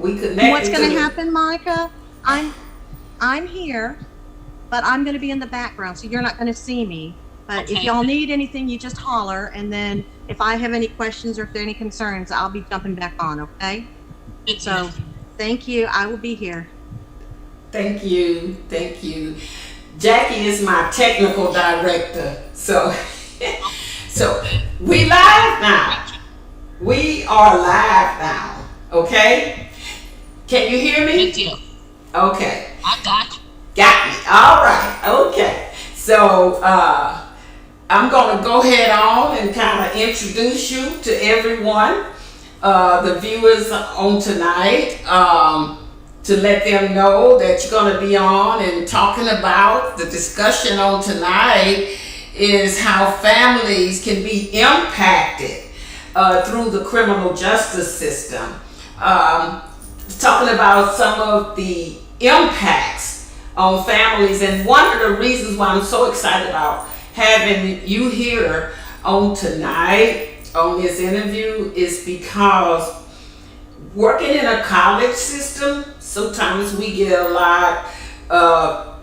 We connected. What's going to happen, Monica? I'm here, but I'm going to be in the background, so you're not going to see me. But if y'all need anything, you just holler, and then if I have any questions or if there are any concerns, I'll be jumping back on, okay? So, thank you. I will be here. Thank you. Thank you. Jackie is my technical director. So, so we live now. We are live now. Okay? Can you hear me? Thank you. Okay. I got you. Got me. All right. Okay. So, I'm going to go ahead on and kind of introduce you to everyone, the viewers on tonight, to let them know that you're going to be on and talking about the discussion on tonight is how families can be impacted through the criminal justice system. Talking about some of the impacts on families, and one of the reasons why I'm so excited about having you here on tonight on this interview is because working in a college system, sometimes we get a lot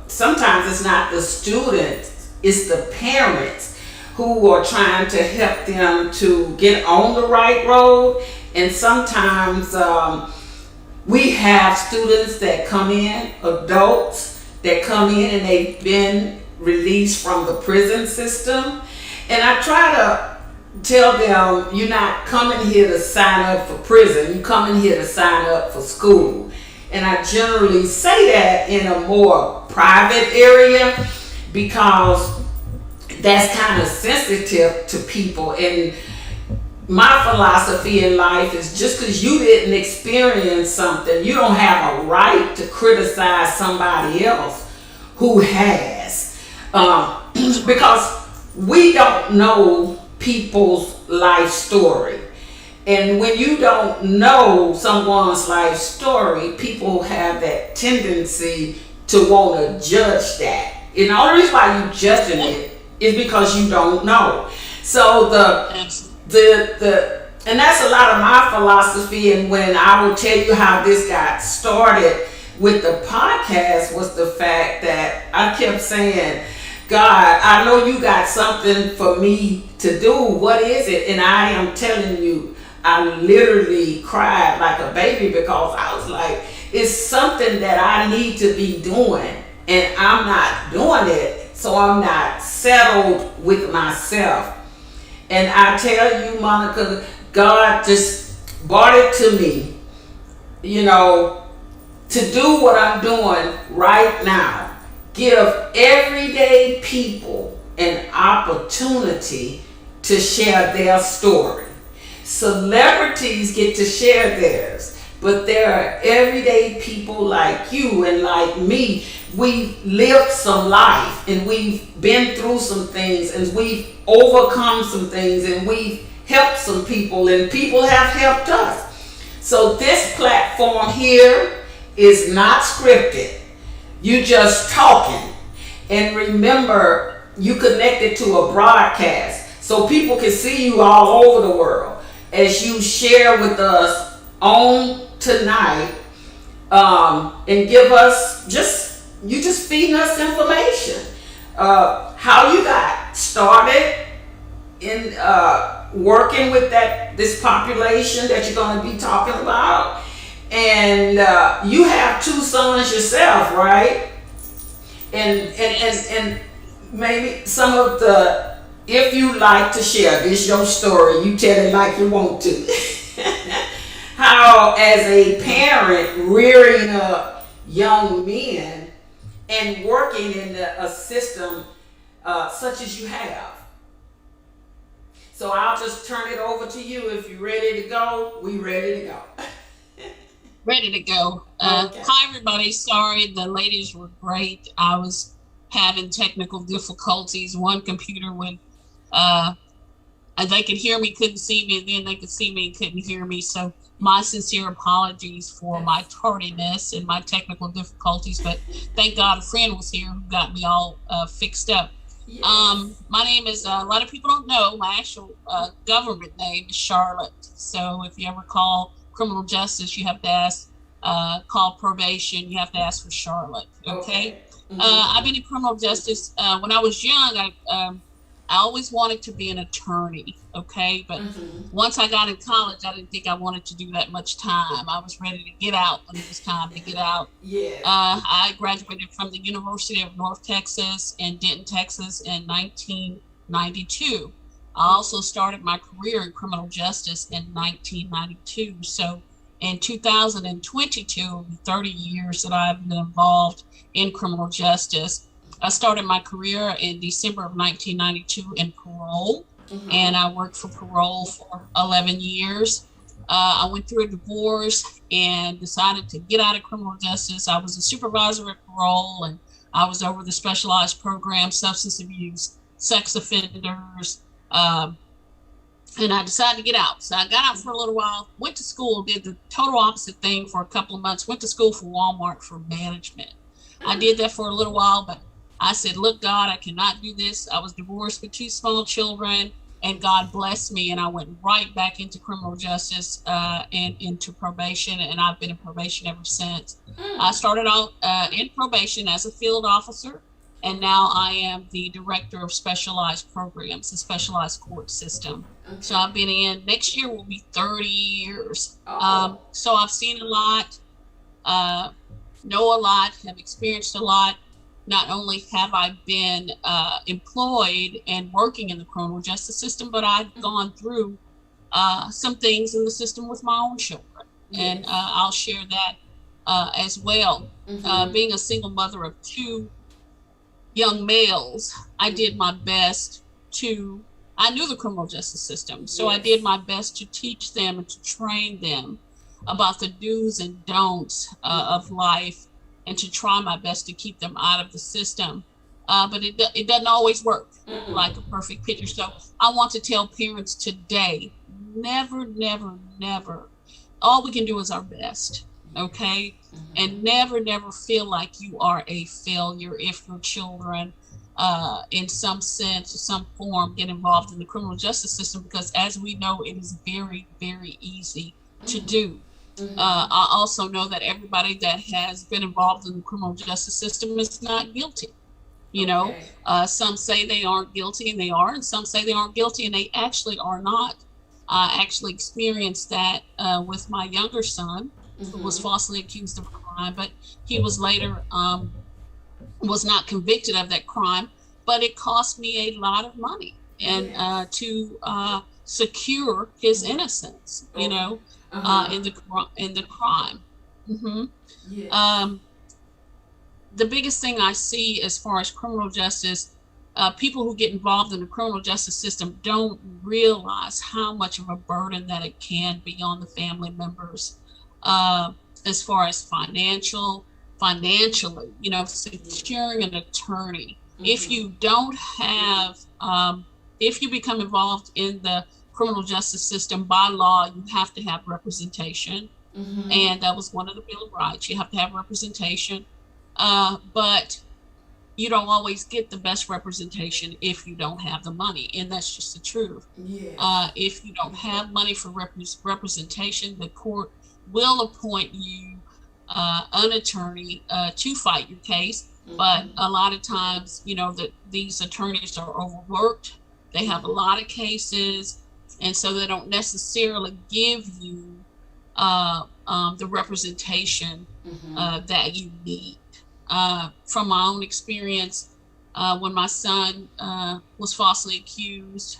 sometimes it's not the students, it's the parents who are trying to help them to get on the right road. And sometimes we have students that come in, adults that come in and they've been released from the prison system. And I try to tell them, you're not coming here to sign up for prison, you're coming here to sign up for school. And I generally say that in a more private area because that's kind of sensitive to people. And my philosophy in life is just because you didn't experience something, you don't have a right to criticize somebody else who has. Because we don't know people's life story. And when you don't know someone's life story, people have that tendency to want to judge that. And the only reason why you're judging it is because you don't know. So and that's a lot of my philosophy. And when I will tell you how this got started with the podcast was the fact that I kept saying, God, I know you got something for me to do. What is it? And I am telling you, I literally cried like a baby because I was like, it's something that I need to be doing and I'm not doing it. So I'm not settled with myself. And I tell you, Monica, God just brought it to me, to do what I'm doing right now. Give everyday people an opportunity to share their story. Celebrities get to share theirs, but there are everyday people like you and like me. We've lived some life and we've been through some things and we've overcome some things and we've helped some people and people have helped us. So this platform here is not scripted. You just talking. And remember, you connected to a broadcast so people can see you all over the world as you share with us on tonight, and give us just feeding us information. How you got started in working with this population that you're going to be talking about. And you have 2 sons yourself, right? And maybe some of if you like to share this your story, you tell it like you want to. How as a parent rearing up young men and working in a system such as you have. So I'll just turn it over to you. If you're ready to go, we ready to go. Ready to go. Okay. Hi, everybody. Sorry, the ladies were great. I was having technical difficulties. One computer when they could hear me, couldn't see me, and then they could see me and couldn't hear me. So my sincere apologies for my tardiness and my technical difficulties. But thank God a friend was here who got me all fixed up. Yes. My name is, a lot of people don't know, my actual government name is Charlotte. So if you ever call criminal justice, you have to ask called probation. You have to ask for Charlotte. Okay. I've been in criminal justice. When I was young, I always wanted to be an attorney. Okay. But once I got in college, I didn't think I wanted to do that much time. I was ready to get out when it was time to get out. Yeah. I graduated from the University of North Texas in Denton, Texas in 1992. I also started my career in criminal justice in 1992. So in 2022, 30 years that I've been involved in criminal justice. I started my career in December of 1992 in parole, and I worked for parole for 11 years. I went through a divorce and decided to get out of criminal justice. I was a supervisor at parole, and I was over the specialized program, substance abuse, sex offenders, and I decided to get out. So I got out for a little while, went to school, did the total opposite thing for a couple of months, went to school for Walmart for management. I did that for a little while, but I said, look, God, I cannot do this. I was divorced with 2 small children, and God blessed me, and I went right back into criminal justice and into probation, and I've been in probation ever since. I started out in probation as a field officer, and now I am the director of specialized programs, the specialized court system. So I've been in, next year will be 30 years. So I've seen a lot, know a lot, have experienced a lot. Not only have I been employed and working in the criminal justice system, but I've gone through some things in the system with my own children. And I'll share that as well. Being a single mother of 2 young males, I did my best I knew the criminal justice system, so I did my best to teach them and to train them about the do's and don'ts of life, and to try my best to keep them out of the system. But it doesn't always work like a perfect picture. So I want to tell parents today, never, never, never, all we can do is our best, okay? And never, never feel like you are a failure if your children in some sense or some form get involved in the criminal justice system, because as we know, it is very, very easy to do. I also know that everybody that has been involved in the criminal justice system is not guilty. You know, some say they aren't guilty and they are, and some say they aren't guilty and they actually are not. I actually experienced that with my younger son, who was falsely accused of a crime, but he was later was not convicted of that crime, but it cost me a lot of money and to secure his innocence, you know, in the crime. The biggest thing I see as far as criminal justice, people who get involved in the criminal justice system don't realize how much of a burden that it can be on the family members, as far as financially, you know, securing an attorney. If you don't have, if you become involved in the criminal justice system, by law, you have to have representation. And that was one of the Bill of Rights. You have to have representation. But you don't always get the best representation if you don't have the money. And that's just the truth. If you don't have money for representation, the court will appoint you an attorney to fight your case. But a lot of times, you know, that these attorneys are overworked. They have a lot of cases, and so they don't necessarily give you the representation that you need. From my own experience, when my son was falsely accused,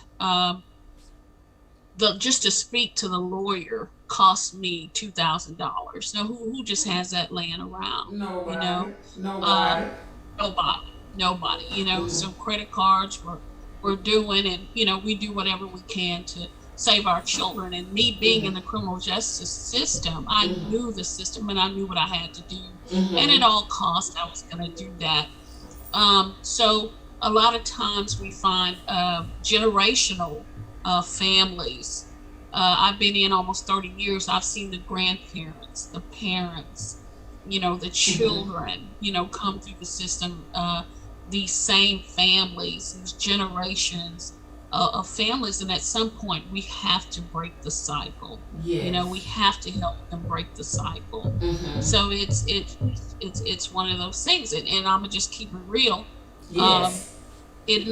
just to speak to the lawyer cost me $2,000. Now, who just has that laying around? Nobody. You know, nobody. You know, so credit cards we're doing, and you know, we do whatever we can to save our children. And me being in the criminal justice system, I knew the system and I knew what I had to do, and at all costs I was going to do that. So a lot of times we find generational families. I've been in almost 30 years. I've seen the grandparents, the parents, you know, the children, you know, come through the system. These same families, these generations of families, and at some point we have to break the cycle. Yes. We have to help them break the cycle. Mm-hmm. So it's one of those things, and I'm gonna just keep it real. Um, Yes. it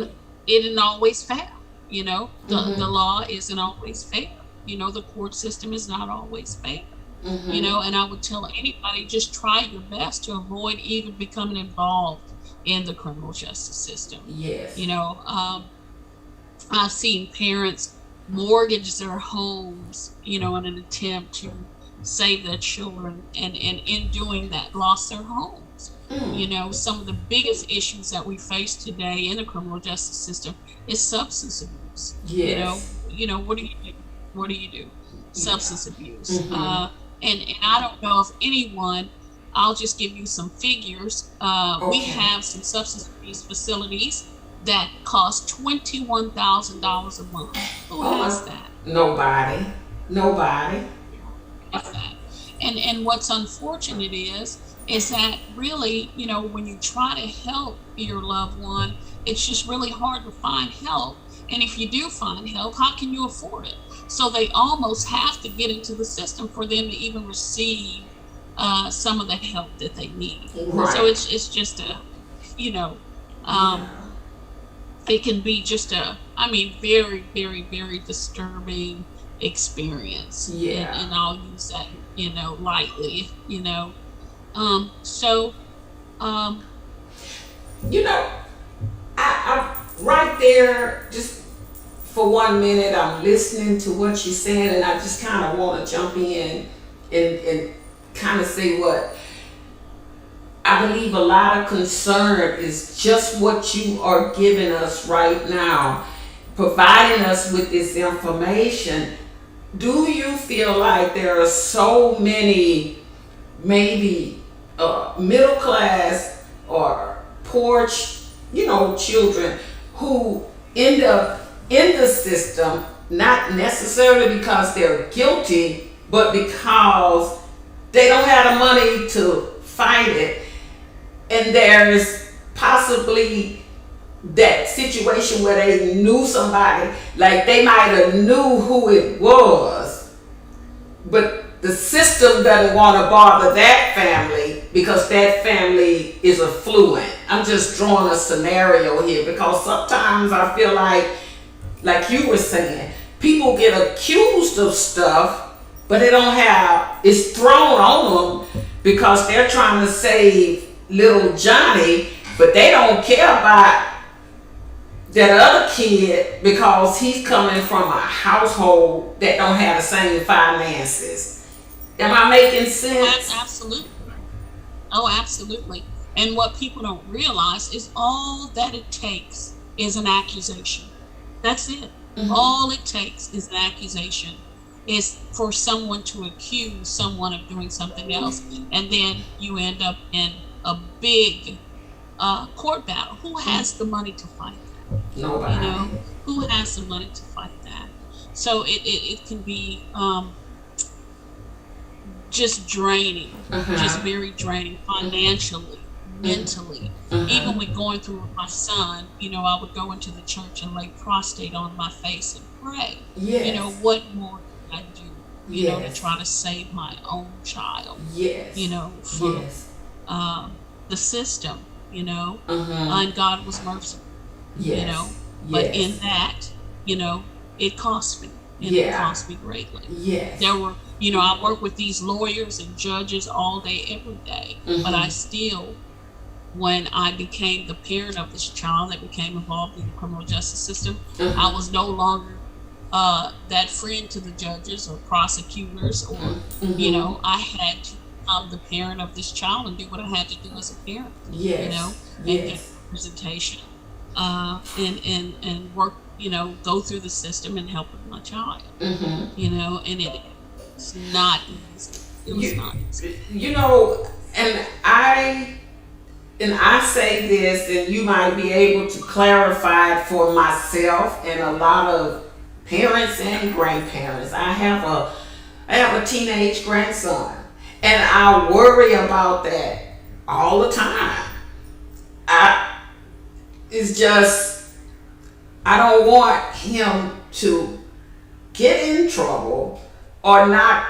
it isn't always fair. The Mm-hmm. law isn't always fair. The court system is not always fair. Mm-hmm. And I would tell anybody, just try your best to avoid even becoming involved in the criminal justice system. Yes. You know, I've seen parents mortgage their homes, in an attempt to save their children, and in doing that, lost their homes. Mm. Some of the biggest issues that we face today in the criminal justice system is substance abuse. Yes. What do you do? What do you do? Yeah. Substance abuse. Mm-hmm. And I don't know if anyone. I'll just give you some figures. We Okay. have some substance abuse facilities that cost $21,000 a month. Who has that? Nobody. Nobody. Has that? And what's unfortunate is that really, when you try to help your loved one, it's just really hard to find help. And if you do find help, how can you afford it? So they almost have to get into the system for them to even receive some of the help that they need. So Right. it's just you know, Yeah. um, it can be just very, very, very disturbing experience. Yeah. And I'll use that, lightly, So, um, You know, I'm right there. Just for 1 minute, I'm listening to what you're saying, and I just kind of want to jump in and kind of say what I believe a lot of concern is just what you are giving us right now, providing us with this information. Do you feel like there are so many, maybe middle class or poor, children who end up in the system, not necessarily because they're guilty, but because they don't have the money to fight it, and there's possibly that situation where they knew somebody, like they might have knew who it was, but the system doesn't want to bother that family because that family is affluent. I'm just drawing a scenario here because sometimes I feel like you were saying, people get accused of stuff, but they don't have, it's thrown on them because they're trying to save little Johnny, but they don't care about that other kid because he's coming from a household that don't have the same finances. Am I making sense? absolutely. Oh, absolutely. And what people don't realize is all that it takes is an accusation. That's it. Mm-hmm. All it takes is an accusation. Is for someone to accuse someone of doing something else, and then you end up in a big court battle. Who has the money to fight that? Nobody. Who has the money to fight that? So it can be just draining, just Uh-huh. very draining financially, mentally. Uh-huh. Even with going through with my son, I would go into the church and lay prostrate on my face and pray. Yes. What more can I do, to Yes. try to save my own child, Yes. from Yes. the system, Uh-huh. and God was merciful, Yes. but Yes. in that, it cost me, and it Yeah. cost me greatly. Yes. There were, I work with these lawyers and judges all day, every day, but I still, when I became the parent of this child that became involved in the criminal justice system, I was no longer that friend to the judges or prosecutors, or, I had to become the parent of this child and do what I had to do as a parent, Yes. and get Yes. representation, and work, go through the system and help with my child, Mm-hmm. and it's not easy. It was You, not easy. you know, and I say this, and you might be able to clarify it for myself and a lot of parents and grandparents. I have a teenage grandson, and I worry about that all the time. I it's just I don't want him to get in trouble or not,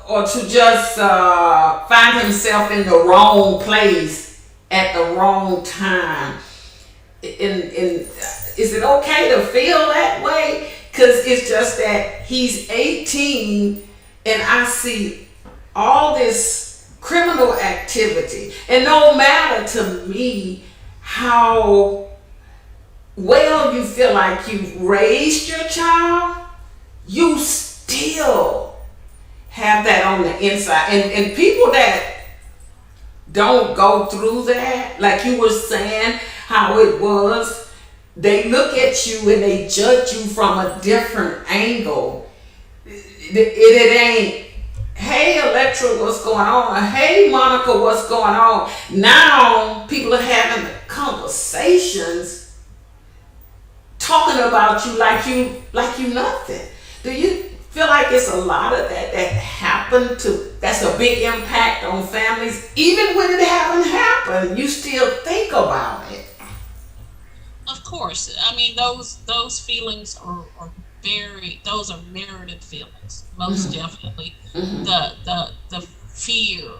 or to just find himself in the wrong place at the wrong time. Is it okay to feel that way? Because it's just that he's 18 and I see all this criminal activity. And no matter to me how well you feel like you've raised your child, you still have that on the inside. And people that don't go through that, like you were saying, how it was, they look at you and they judge you from a different angle. It ain't, hey Electra, what's going on? Or, hey Monica, what's going on? Now people are having conversations talking about you like you nothing. Do you feel like it's a lot of that happened to, that's a big impact on families? Even when it haven't happened, you still think about it. Of course, I mean those feelings are those are merited feelings, most definitely. The fear,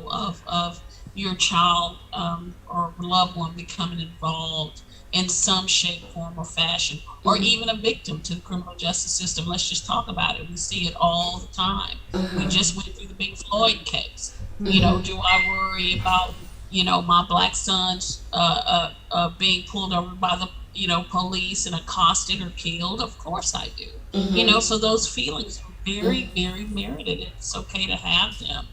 of your child or loved one becoming involved in some shape, form, or fashion, or even a victim to the criminal justice system. Let's just talk about it. We see it all the time. We just went through the big Floyd case. Do I worry about my black sons being pulled over by the police and accosted or killed? Of course I do. So those feelings are very, very merited. It's okay to have them.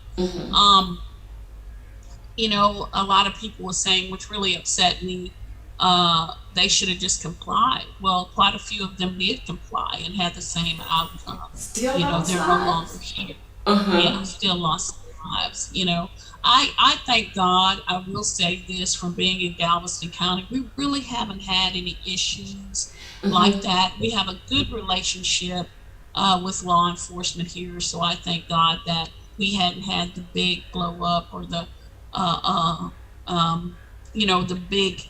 A lot of people were saying, which really upset me, they should have just complied. Well, quite a few of them did comply and had the same outcome. Still they're lost no longer lives. here. Yeah, still lost their lives. I thank God. I will say this, from being in Galveston County, we really haven't had any issues like that. We have a good relationship with law enforcement here, so I thank God that we hadn't had the big blow up or the the big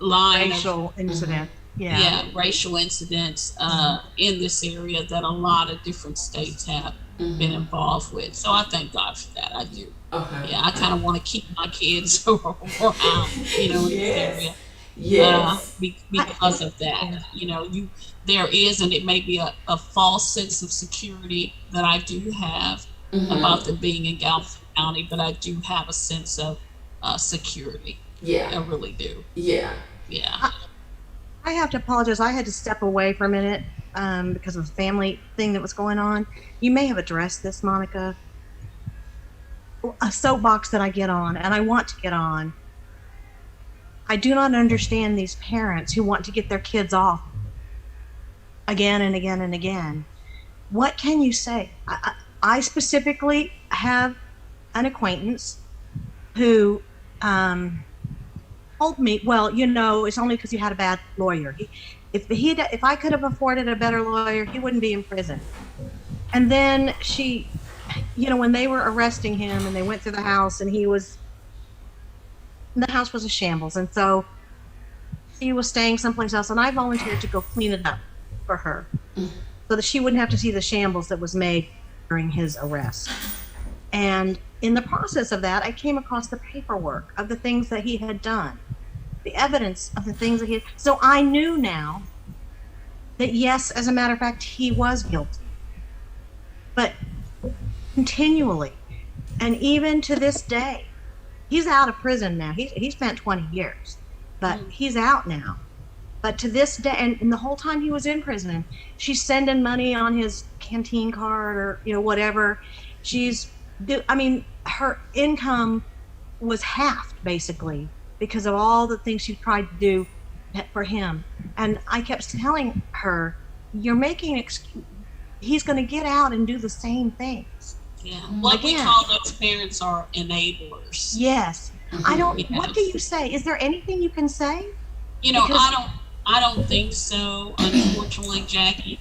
line Racial incident. Yeah. racial incidents in this area that a lot of different states have been involved with. So I thank God for that. I do. Okay. Yeah, I kind of want to keep my kids around, in this area. Yes. Because of that. There is, and it may be a false sense of security that I do have about them being in Galveston County, but I do have a sense of security. Yeah. I really do. Yeah. Yeah. I have to apologize. I had to step away for a minute because of a family thing that was going on. You may have addressed this, Monica. A soapbox that I get on, and I want to get on. I do not understand these parents who want to get their kids off again and again and again. What can you say? I specifically have an acquaintance who told me, well, it's only because you had a bad lawyer. If I could have afforded a better lawyer, he wouldn't be in prison. And then she, when they were arresting him and they went through the house, and the house was a shambles, and so she was staying someplace else, and I volunteered to go clean it up for her so that she wouldn't have to see the shambles that was made during his arrest. And in the process of that, I came across the paperwork of the things that he had done, the evidence of the things that he had. So I knew now that, yes, as a matter of fact, he was guilty. But continually, and even to this day, he's out of prison now. He spent 20 years, but he's out now. But to this day, and the whole time he was in prison, she's sending money on his canteen card or whatever. Her income was halved basically because of all the things she tried to do for him. And I kept telling her, "You're making he's going to get out and do the same things." Yeah. What we call those parents are enablers. Yes. I don't. Yeah. What do you say? Is there anything you can say? I don't think so. Unfortunately, Jackie,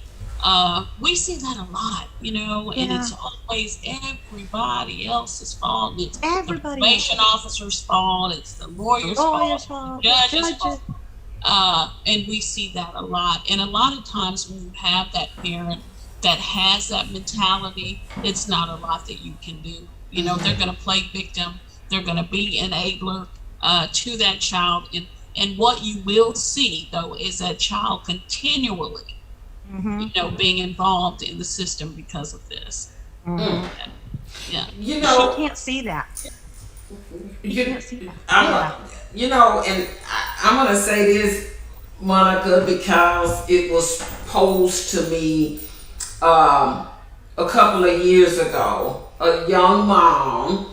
we see that a lot. And it's always everybody else's fault. It's the probation officer's fault. It's the lawyer's fault. The judge's fault. And we see that a lot. And a lot of times when you have that parent that has that mentality, it's not a lot that you can do. You know, they're going to play victim. They're going to be enabler to that child. And what you will see, though, is that child continually, Mm-hmm. being involved in the system because of this. Mm-hmm. Yeah. You She know, can't see that. you, Can't see that. I'm, Yeah. and I'm gonna say this, Monica, because it was posed to me a couple of years ago. A young mom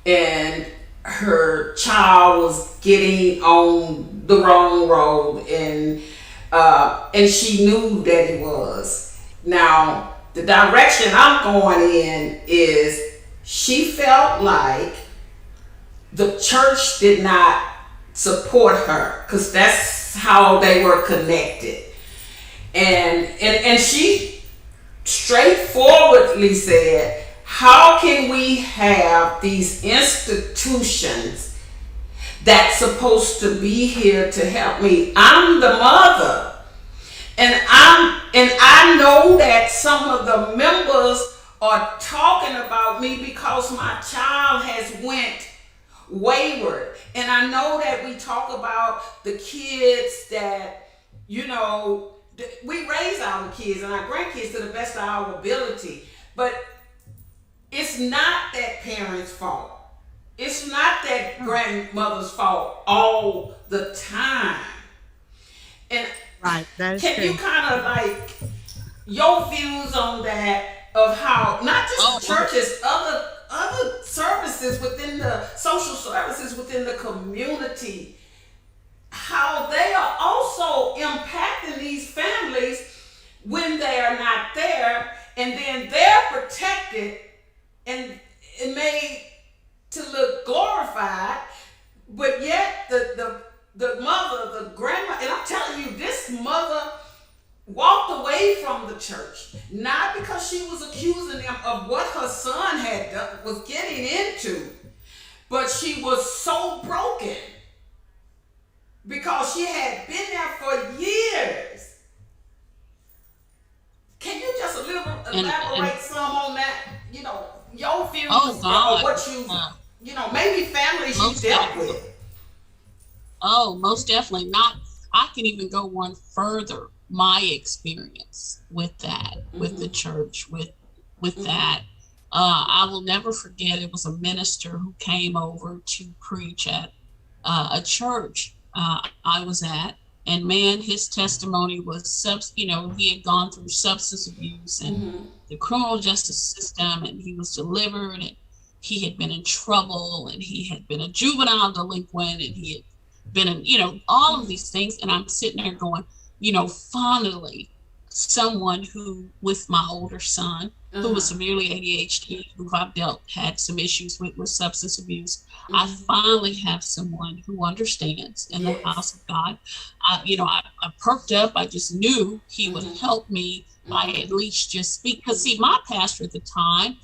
and her child was getting on the wrong road, and she knew that it was. Now, the direction I'm going in is she felt like the church did not support her because that's how they were connected. And she straightforwardly said, how can we have these institutions that's supposed to be here to help me? I'm the mother. And I know that some of the members are talking about me because my child has went wayward. And I know that we talk about the kids that, we raise our kids and our grandkids to the best of our ability. But it's not that parent's fault. It's not that grandmother's fault all the time. And Right. That is can you true. kind of like your views on that of how not just the churches, other services within the social services within the community, how they are also impacting these families when they are not there, and then they're protected and made to look glorified, but yet the mother, the grandma, and I'm telling you, this mother walked away from the church, not because she was accusing them of what her son had done, was getting into, but she was so broken because she had been there for years. Can you just elaborate some on that? Your views Oh or God. what maybe families you Most dealt definitely. with. Oh, most definitely not. I can even go one further. My experience with that, with the church, with that. I will never forget. It was a minister who came over to preach at a church I was at, and man, his testimony was he had gone through substance abuse and the criminal justice system, and he was delivered, and he had been in trouble, and he had been a juvenile delinquent, and he had been in, all of these things. And I'm sitting there going, finally, someone who, with my older son, who was severely ADHD, who I've had some issues with substance abuse. I finally have someone who understands in the house of God. I perked up. I just knew he would help me by at least just speak. Because, see, my pastor at the time,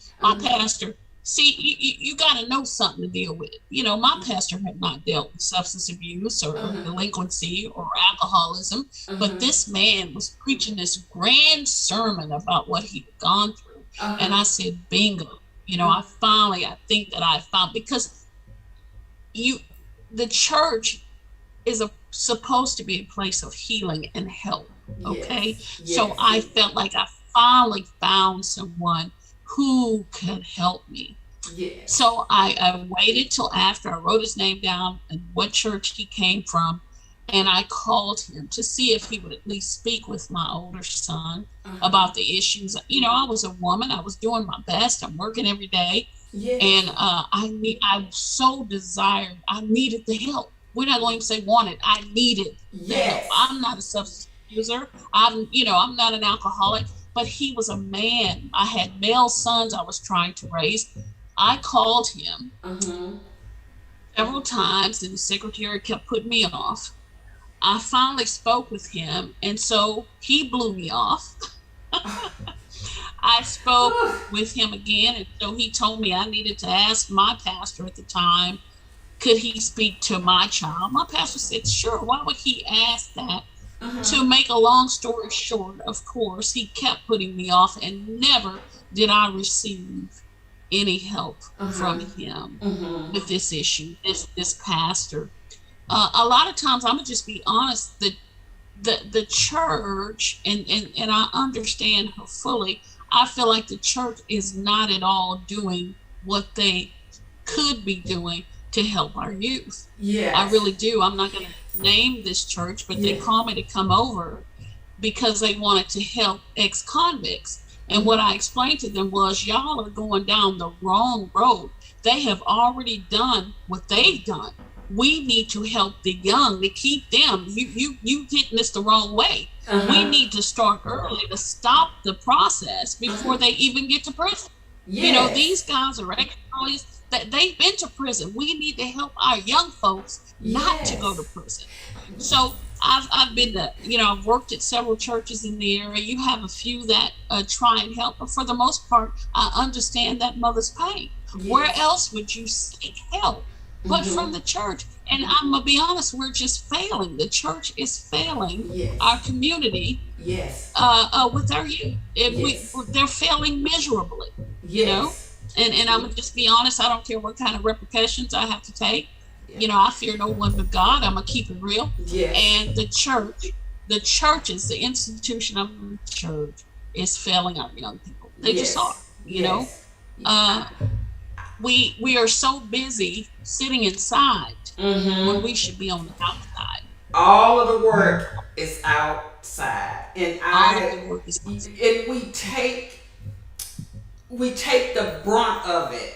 you got to know something to deal with. My pastor had not dealt with substance abuse or delinquency or alcoholism, but this man was preaching this grand sermon about what he had gone through. And I said, bingo. I think that I found, because the church is supposed to be a place of healing and help. Okay. Yes. So I felt like I finally found someone who could help me. Yes. So I waited till after I wrote his name down and what church he came from, and I called him to see if he would at least speak with my older son about the issues. I was a woman. I was doing my best. I'm working every day. Yes. And I so desired, I needed the help. We're not going to say wanted. I needed the help. I'm not a substance abuser. I'm not an alcoholic, but he was a man. I had male sons I was trying to raise. I called him several times, and the secretary kept putting me off. I finally spoke with him, and so he blew me off. I spoke with him again, and so he told me I needed to ask my pastor at the time could he speak to my child? My pastor said, sure. Why would he ask that? To Uh-huh. make a long story short, of course, he kept putting me off, and never did I receive any help Uh-huh. from him Uh-huh. with this issue, this pastor. A lot of times, I'm gonna just be honest, the church, and I understand her fully. I feel like the church is not at all doing what they could be doing to help our youth. I Yes. really do. I'm not going to name this church, but they Yeah. called me to come over because they wanted to help ex-convicts. And what Mm-hmm. I explained to them was, y'all are going down the wrong road. They have already done what they've done. We need to help the young to keep them. You hitting this the wrong way. We Uh-huh. need to start early to stop the process before Uh-huh. they even get to prison. You know, these Yes. guys are ex-felons that they've been to prison. We need to help our young folks not to go to Yes. prison. So I've been to, you know, I've worked at several churches in the area. You have a few that try and help, but for the most part, I understand that mother's pain. Where Yes. else would you seek help but Mm-hmm. from the church? And I'm gonna be honest, we're just failing. The church is failing our Yes. community Yes. with our youth. If we, Yes. they're failing miserably, you know. Yes. And I'm gonna just be honest. I don't care what kind of repercussions I have to take. Yeah. You know, I fear no one but God. I'm gonna keep it real. Yes. And the churches, the institution of the church is failing our young people. They just are. Yes. You know, Yes. uh, we are so busy sitting inside when Mm-hmm. we should be on the outside. All of the work is outside, and All of I the work is outside. and we take the brunt of it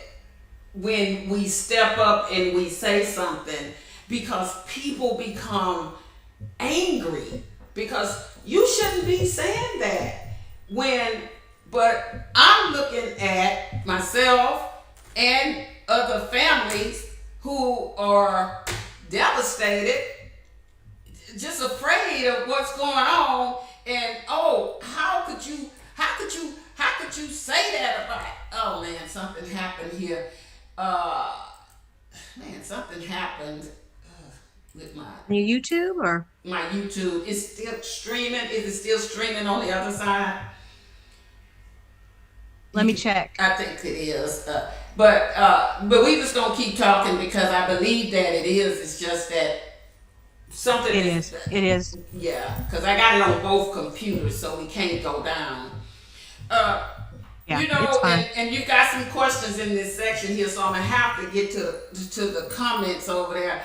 when we step up and we say something, because people become angry because you shouldn't be saying that when, but I'm looking at myself and other families who are devastated, just afraid of what's going on, and oh, how could you say that about, oh man, something happened here, uh man, something happened with On your YouTube or my YouTube. Is still streaming? Is it still streaming on the other side? let You me can, check. I think it is. But we just gonna keep talking because I believe that it is. It's just that something It is. is. It is. Yeah, because I got it on both computers, so we can't go down. Uh, Yeah, it's fine. and you got some questions in this section here, so I'm gonna have to get to the comments over there.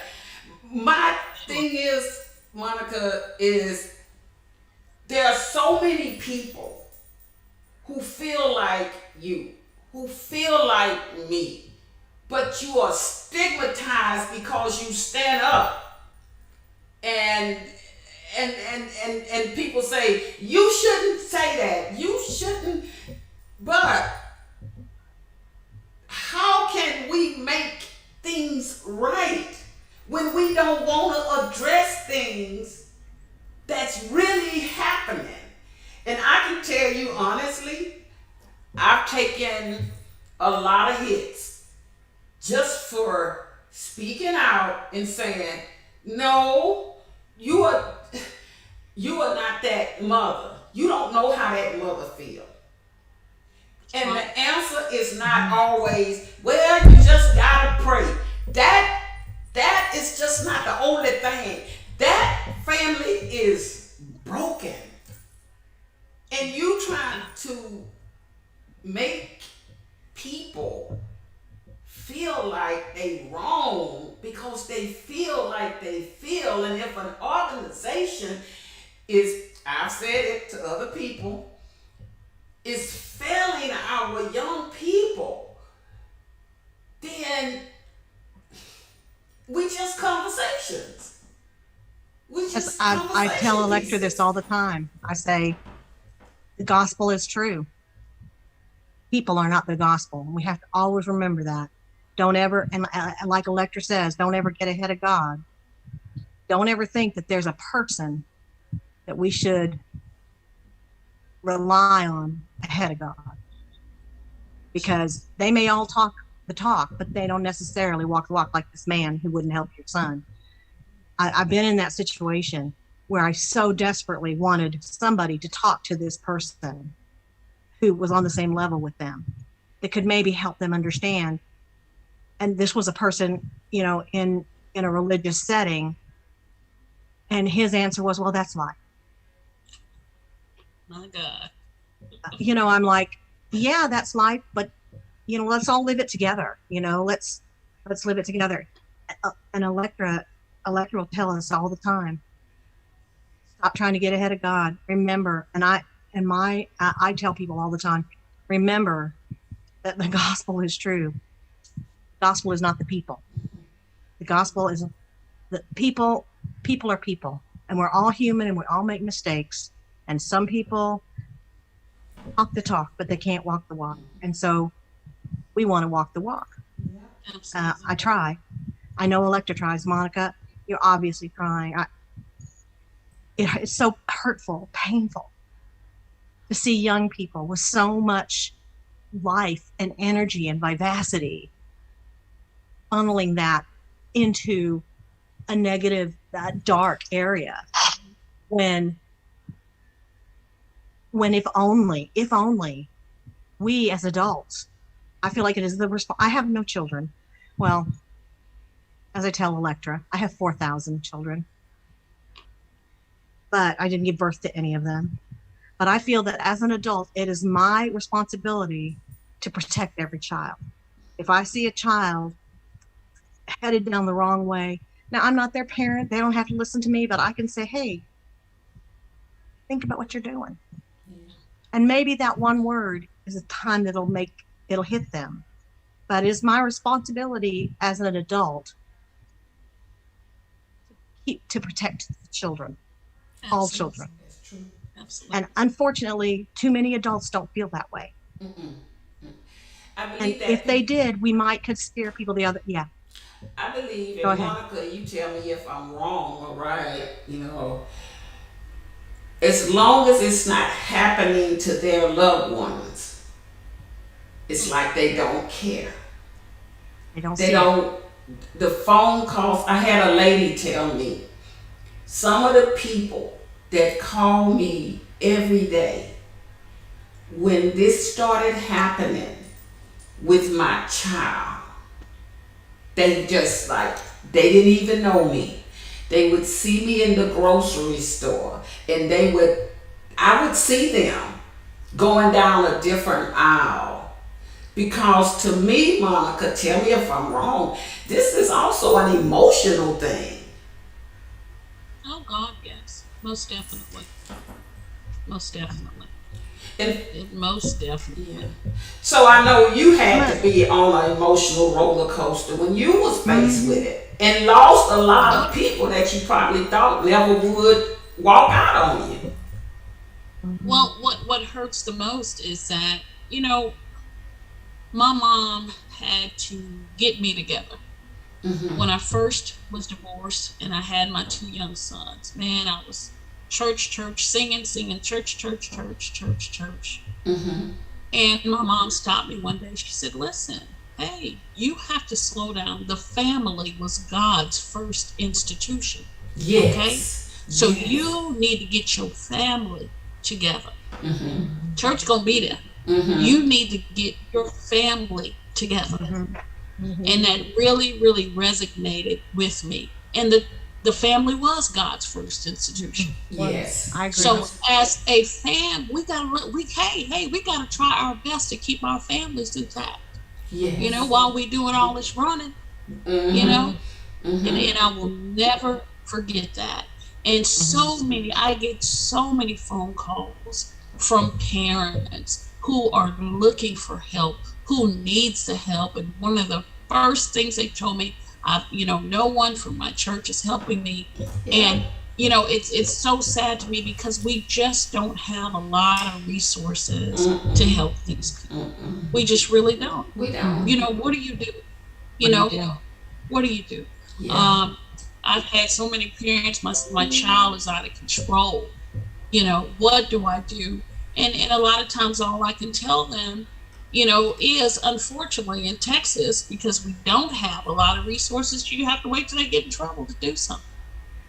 My Sure. thing is, Monica, is there are so many people who feel like you, who feel like me, but you are stigmatized because you stand up, and and people say you shouldn't say that, you shouldn't. But how can we make things right when we don't want to address things that's really happening? And I can tell you honestly, I've taken a lot of hits just for speaking out and saying, no, you are you are not that mother. You don't know how that mother feels. And Right. the answer is not always, well, you just gotta pray. That is just not the only thing. That family is broken. And you trying to make people feel like they wrong because they feel like they feel. And if an organization is, I've said it to other people, is failing our young people, then we just conversations. We Yes, just I tell conversation Electra this pieces. all the time. I say the gospel is true. People are not the gospel. We have to always remember that. Don't ever, and like Electra says, don't ever get ahead of God. Don't ever think that there's a person that we should rely on ahead of God, because they may all talk the talk, but they don't necessarily walk the walk, like this man who wouldn't help your son. I've been in that situation where I so desperately wanted somebody to talk to this person who was on the same level with them, that could maybe help them understand. And this was a person, in a religious setting, and his answer was, well, that's life. My God. I'm like, yeah, that's life, but let's all live it together. Let's live it together. And Electra will tell us all the time, stop trying to get ahead of God. Remember, I tell people all the time, remember that the gospel is true. The gospel is not the people. The gospel is the people. People are people, and we're all human, and we all make mistakes. And some people talk the talk, but they can't walk the walk. And so we want to walk the walk. I try. I know Electra tries. Monica, you're obviously trying. It's so hurtful, painful to see young people with so much life and energy and vivacity funneling that into a negative, dark area, when if only we as adults, I feel like it is I have no children. Well, as I tell Electra, I have 4,000 children, but I didn't give birth to any of them. But I feel that as an adult, it is my responsibility to protect every child. If I see a child headed down the wrong way, now I'm not their parent, they don't have to listen to me, but I can say, hey, think about what you're doing. And maybe that one word is a time that'll hit them. But it is my responsibility as an adult to protect the children, Absolutely. all children. That's true. Absolutely. And unfortunately, too many adults don't feel that way. I believe And that if they did, we could steer people the other. Yeah. I believe, Go and ahead. Monica, you tell me if I'm wrong or right, as long as it's not happening to their loved ones, it's like they don't care. They don't They see don't, the phone calls, I had a lady tell me, some of the people that call me every day, when this started happening with my child, they just they didn't even know me. They would see me in the grocery store, and I would see them going down a different aisle. Because to me, Monica, tell me if I'm wrong, this is also an emotional thing. Oh God, yes, most definitely, most definitely, And most definitely. yeah. So I know you had to be on an emotional roller coaster when you was faced with it, and lost a lot of people that you probably thought never would walk out on you. Well, what hurts the most is that my mom had to get me together. When I first was divorced and I had my two young sons, man, I was church, singing, church, church. And my mom stopped me one day. She said, listen, hey, you have to slow down. The family was God's first institution. Yes. Okay? So Yes. you need to get your family together. Church gonna be there. You need to get your family together. And that really, really resonated with me. And the family was God's first institution. Yes. I agree. So as a fam, we gotta try our best to keep our families intact. Yes. While we doing all this running, and I will never forget that. And I get so many phone calls from parents who are looking for help, who needs the help. And one of the first things they told me, no one from my church is helping me. And, it's so sad to me because we just don't have a lot of resources to help these people. We just really don't. We don't. What do you do? What do you do? Yeah. I've had so many parents, my child is out of control. What do I do? And a lot of times all I can tell them, is unfortunately in Texas, because we don't have a lot of resources. You have to wait till they get in trouble to do something.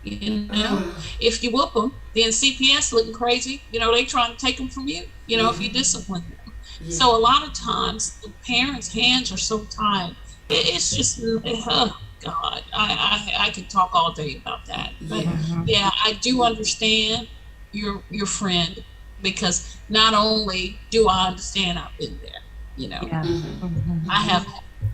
If you whoop them, then CPS looking crazy. They trying to take them from you. If you discipline them. Yeah. So a lot of times the parents' hands are so tied. It's just, oh God, I could talk all day about that. But yeah, I do understand your friend, because not only do I understand, I've been there. Yeah. I have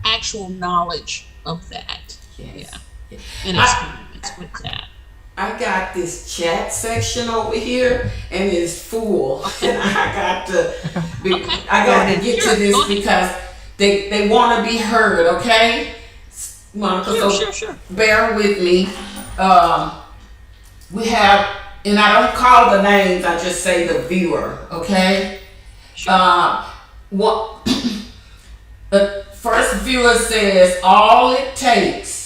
actual knowledge of that. Yes. Yeah, and experience with that. I got this chat section over here, and it's full, and I got to get to this because they want to be heard. Okay, Monica, sure. Bear with me. We have, and I don't call the names; I just say the viewer. Okay. Sure. The first viewer says all it takes.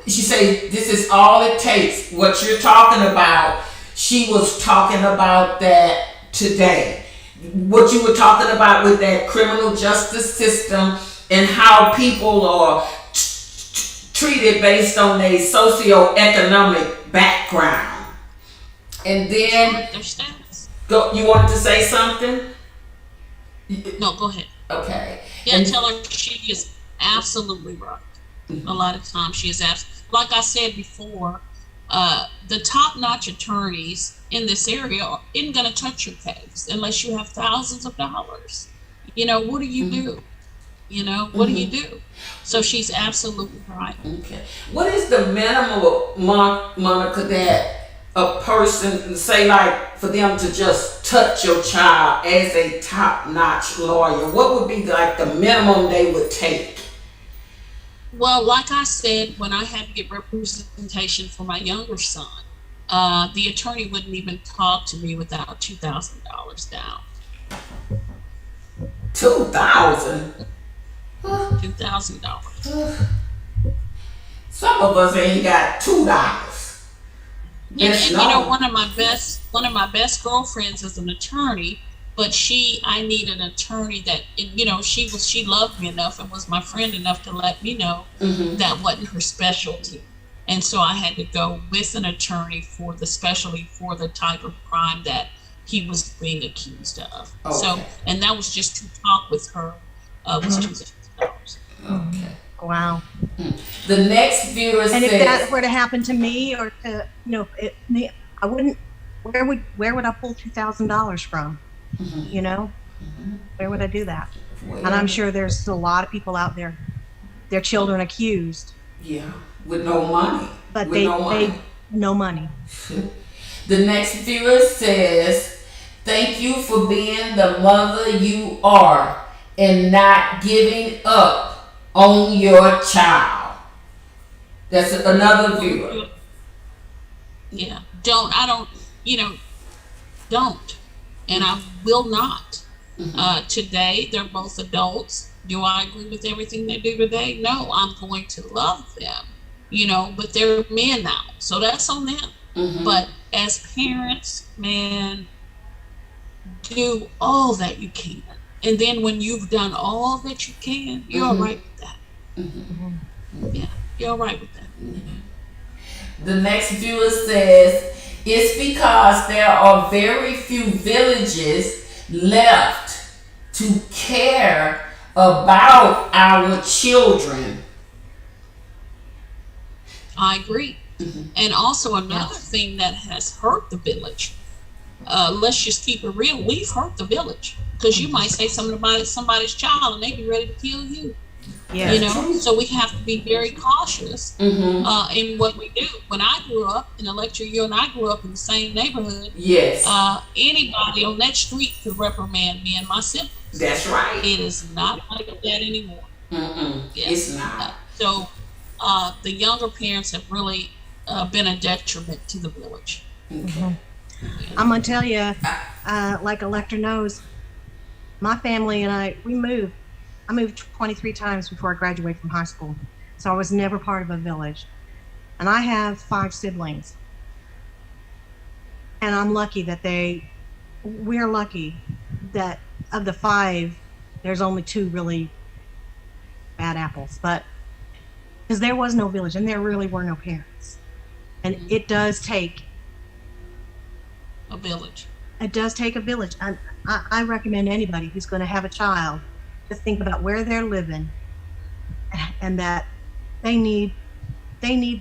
She says this is all it takes. What you're talking about, she was talking about that today. What you were talking about with that criminal justice system and how people are treated based on their socioeconomic background. And then you wanted to say something? No, go ahead. Okay. Yeah, tell her she is absolutely right. A lot of times she is like I said before, the top-notch attorneys in this area isn't going to touch your case unless you have thousands of dollars. What do you do? What do you do? So she's absolutely right. Okay. What is the minimum, Monica, that a person, say like for them to just touch your child as a top-notch lawyer? What would be like the minimum they would take? Well, like I said, when I had to get representation for my younger son, the attorney wouldn't even talk to me without $2,000 down. $2,000? $2,000. Some of us ain't got $2. And one of my best girlfriends is an attorney, but I need an attorney that, she loved me enough and was my friend enough to let me know that wasn't her specialty. And so I had to go with an attorney for the specialty for the type of crime that he was being accused of. Okay. So, and that was just to talk with her, was $2,000. Okay. Wow. The next viewer says, and if that were to happen to me, or to I wouldn't. Where would I pull $2,000 from? Where would I do that? And I'm sure there's a lot of people out there, their children accused. Yeah, with no money. But no money. The next viewer says, thank you for being the mother you are and not giving up on your child. That's another viewer. Yeah, don't. And I will not. Today, they're both adults. Do I agree with everything they do today? No, I'm going to love them, but they're men now. So that's on them. But as parents, man, do all that you can. And then when you've done all that you can, you're all right with that. Yeah, you're all right with that. The next viewer says, it's because there are very few villages left to care about our children. I agree. And also another thing that has hurt the village, let's just keep it real, we've hurt the village. Because you might say something about somebody's child and they be ready to kill you. Yeah. So we have to be very cautious in what we do. When I grew up in the lecture, you and I grew up in the same neighborhood. Yes. Anybody on that street could reprimand me and my siblings. That's right. It is not like that anymore. Yes. It's not. So the younger parents have really been a detriment to the village. Okay. I'm gonna tell you, like Electra knows, my family and we moved. I moved 23 times before I graduated from high school. So I was never part of a village. And I have 5 siblings. And I'm lucky that we're lucky that of the 5, there's only 2 really bad apples, but because there was no village and there really were no parents. And it does take a village. It does take a village. And I recommend anybody who's going to have a child to think about where they're living, and that they need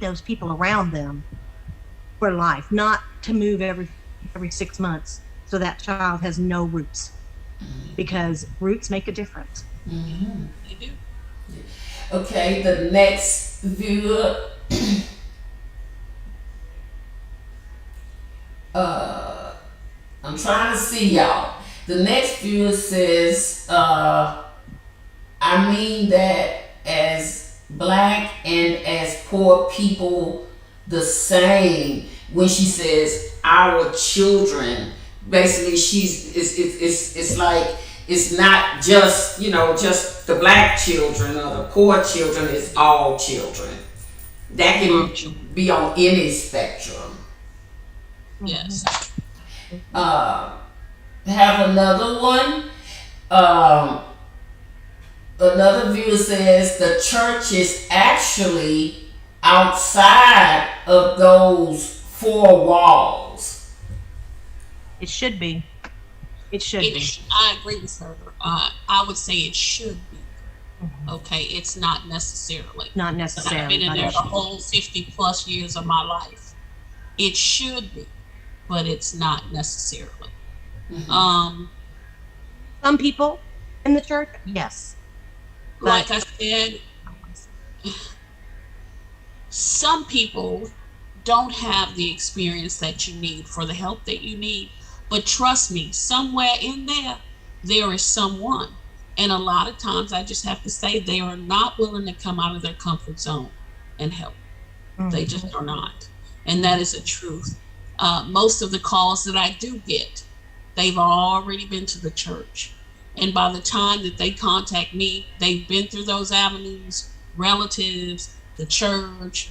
those people around them for life, not to move every 6 months so that child has no roots, because roots make a difference. Mm-hmm. They do. Okay, the next viewer. I'm trying to see y'all. The next viewer says, I mean that as black and as poor people the same. When she says our children, basically it's like it's not just just the black children or the poor children. It's all children. That can be on any spectrum. Yes. Have another one. Another viewer says the church is actually outside of those 4 walls. It should be. It should be. I agree with her. I would say it should be. Okay, it's not necessarily. Not necessarily. I've been in there the whole 50 plus years of my life. It should be, but it's not necessarily. Mm-hmm. Some people in the church, yes. Like I said, some people don't have the experience that you need for the help that you need. But trust me, somewhere in there is someone. And a lot of times I just have to say they are not willing to come out of their comfort zone and help. Mm-hmm. They just are not. And that is a truth. Most of the calls that I do get, they've already been to the church. And by the time that they contact me, they've been through those avenues, relatives, the church,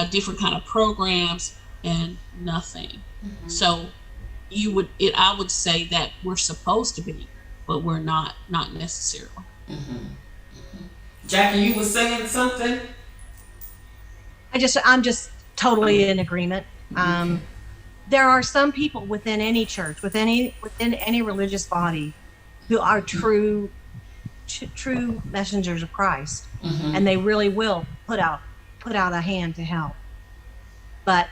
different kind of programs, and nothing. Mm-hmm. So I would say that we're supposed to be, but we're not necessarily. Mm-hmm. Mm-hmm. Jackie, you were saying something? I'm just totally in agreement. There are some people within any church, within any religious body, who are true messengers of Christ, mm-hmm. and they really will put out a hand to help. But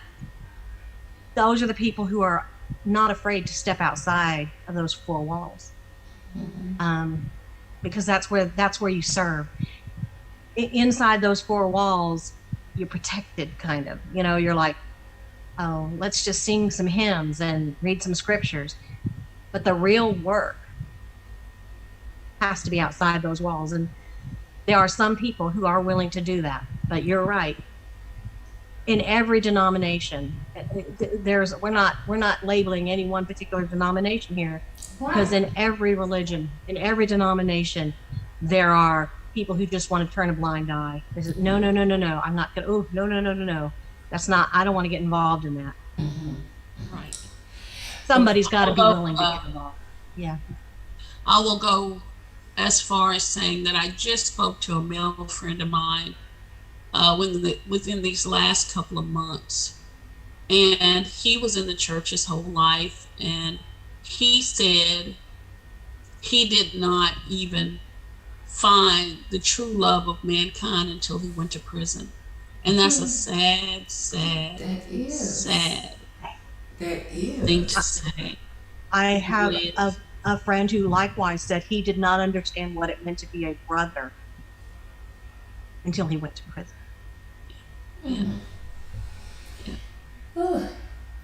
those are the people who are not afraid to step outside of those 4 walls, mm-hmm. Because that's where you serve. Inside those 4 walls, you're protected, kind of. You're like, oh, let's just sing some hymns and read some scriptures. But the real work has to be outside those walls, and there are some people who are willing to do that. But you're right. In every denomination, we're not labeling any one particular denomination here, because in every religion, in every denomination, there are people who just want to turn a blind eye. They say, no, I'm not gonna. Oh, no. That's not. I don't want to get involved in that. Mm-hmm. Right. Somebody's got to be willing to get involved. Yeah. I will go as far as saying that I just spoke to a male friend of mine within these last couple of months, and he was in the church his whole life, and he said he did not even find the true love of mankind until he went to prison. And that's a sad thing to say. I have a friend who likewise said he did not understand what it meant to be a brother until he went to prison. Yeah.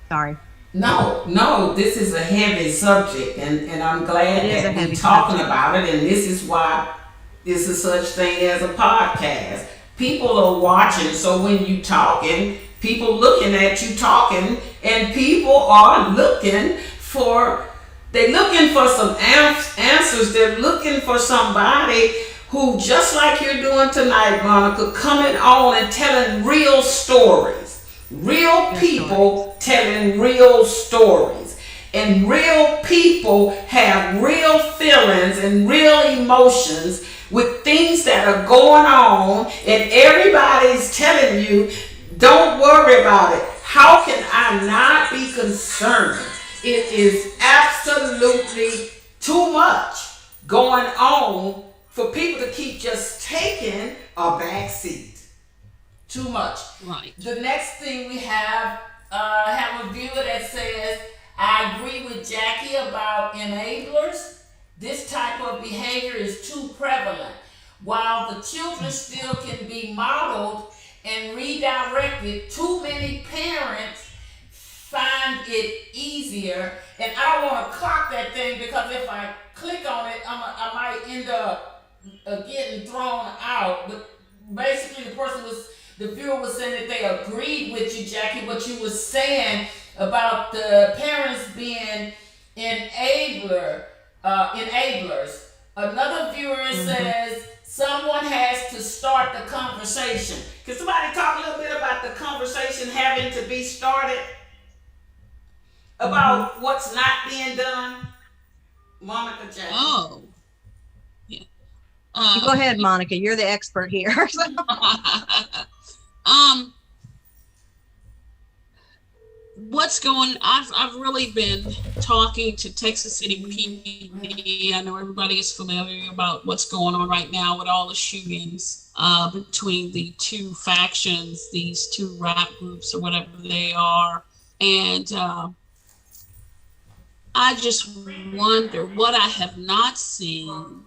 Sorry. No, this is a heavy subject, and I'm glad that we're talking about it, and this is why this is such thing as a podcast. People are watching, so when you talking, people looking at you talking, and people are looking for some answers. They're looking for somebody who, just like you're doing tonight, Monica, coming on and telling real stories. Real people telling real stories. And real people have real feelings and real emotions with things that are going on, and everybody's telling you, don't worry about it. How can I not be concerned? It is absolutely too much going on for people to keep just taking a back seat. Too much. Right. The next thing we have a viewer that says, I agree with Jackie about enablers. This type of behavior is too prevalent. While the children still can be modeled and redirected, too many parents find it easier. And I don't want to clock that thing, because if I click on it, I might end up getting thrown out. But basically, the viewer was saying that they agreed with you, Jackie, what you was saying about the parents being enablers. Another viewer says someone has to start the conversation. Can somebody talk a little bit about the conversation having to be started about what's not being done? Monica Jackie. Oh. Yeah. Go ahead, Monica. You're the expert here. What's going? I've really been talking to Texas City PD. I know everybody is familiar about what's going on right now with all the shootings between the two factions, these two rap groups or whatever they are, and I just wonder what I have not seen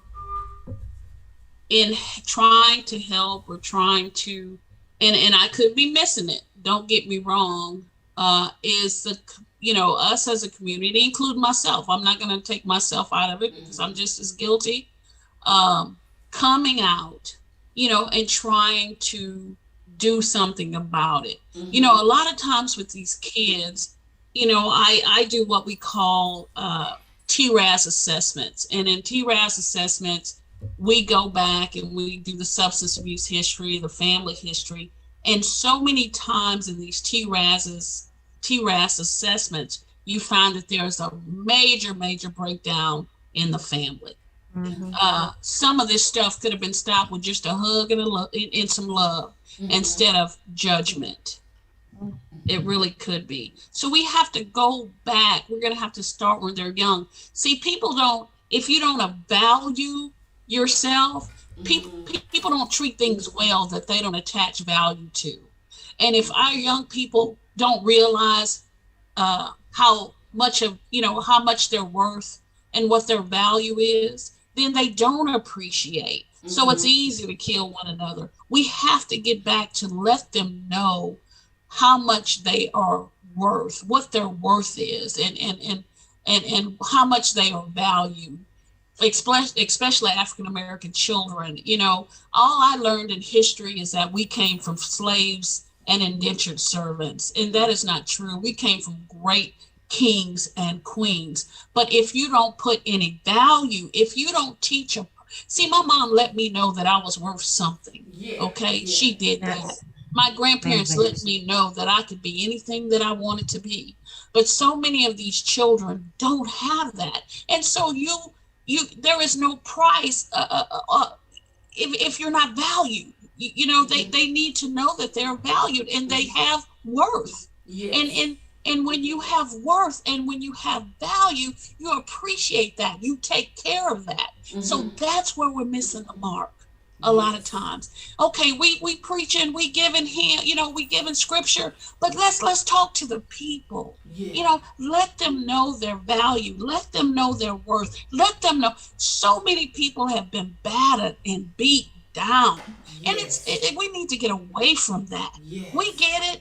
in trying to help or trying to, and I could be missing it. Don't get me wrong. Is us as a community, including myself. I'm not going to take myself out of it because I'm just as guilty. Coming out, and trying to do something about it. A lot of times with these kids, I do what we call TRAS assessments. And in TRAS assessments, we go back and we do the substance abuse history, the family history. And so many times in these TRAS assessments, you find that there's a major breakdown in the family. Some of this stuff could have been stopped with just a hug and some love instead of judgment. It really could be. So we have to go back. We're going to have to start when they're young. See, if you don't value yourself, people don't treat things well that they don't attach value to. And if our young people don't realize how much they're worth and what their value is, then they don't appreciate. So it's easy to kill one another. We have to get back to let them know how much they are worth, what their worth is, and how much they are valued. Especially African American children. All I learned in history is that we came from slaves and indentured servants, and that is not true. We came from great kings and queens. But if you don't put any value, if you don't teach my mom let me know that I was worth something. She did that. My grandparents let me know that I could be anything that I wanted to be. But so many of these children don't have that, and so there is no price if you're not valued. They need to know that they're valued and they have worth. And when you have worth and when you have value, you appreciate that. You take care of that. So that's where we're missing the mark a lot of times. Okay, we preaching, we giving we giving scripture, but let's talk to the people. Let them know their value, let them know their worth, let them know. So many people have been battered and beat down, and we need to get away from that. We get it,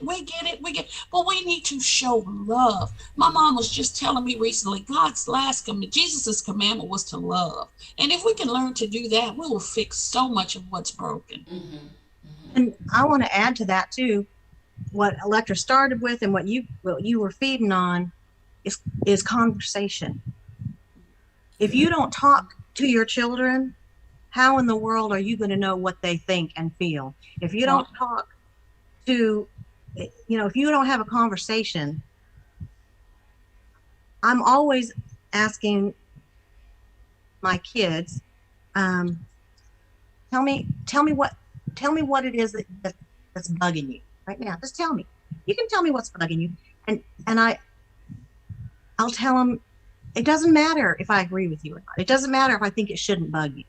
but we need to show love. My mom was just telling me recently, Jesus's commandment was to love, and if we can learn to do that, we will fix so much of what's broken. And I want to add to that too, what Electra started with and what you were feeding on is conversation. If you don't talk to your children, how in the world are you going to know what they think and feel? If you don't talk to, if you don't have a conversation, I'm always asking my kids, um, tell me what it is that's bugging you right now. Just tell me. You can tell me what's bugging you, and I'll tell them. It doesn't matter if I agree with you or not. It doesn't matter if I think it shouldn't bug you.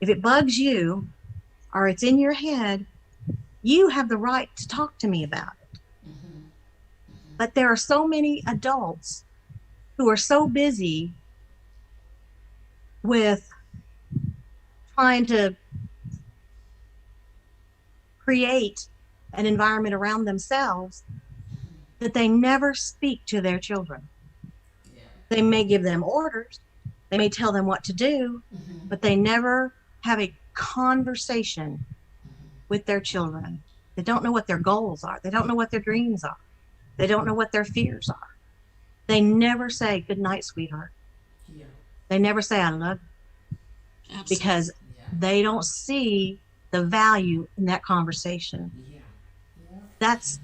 If it bugs you or it's in your head, you have the right to talk to me about it. But there are so many adults who are so busy with trying to create an environment around themselves that they never speak to their children. They may give them orders, they may tell them what to do, but they never have a conversation with their children. They don't know what their goals are. They don't know what their dreams are. They don't know what their fears are. They never say, good night, sweetheart. Yeah. They never say, I love you. Absolutely. Because they don't see the value in that conversation. Yeah. That's,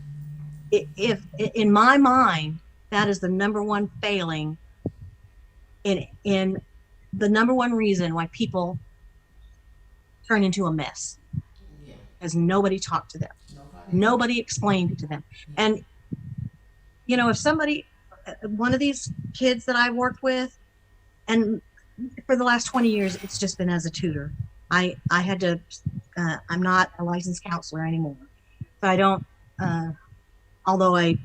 if in my mind, that is the number one failing in the number one reason why people turn into a mess. Yeah. Because nobody talked to them. Nobody explained it to them. And, you know, if somebody, one of these kids that I've worked with, and for the last 20 years, it's just been as a tutor. I had to, I'm not a licensed counselor anymore. So I don't, although I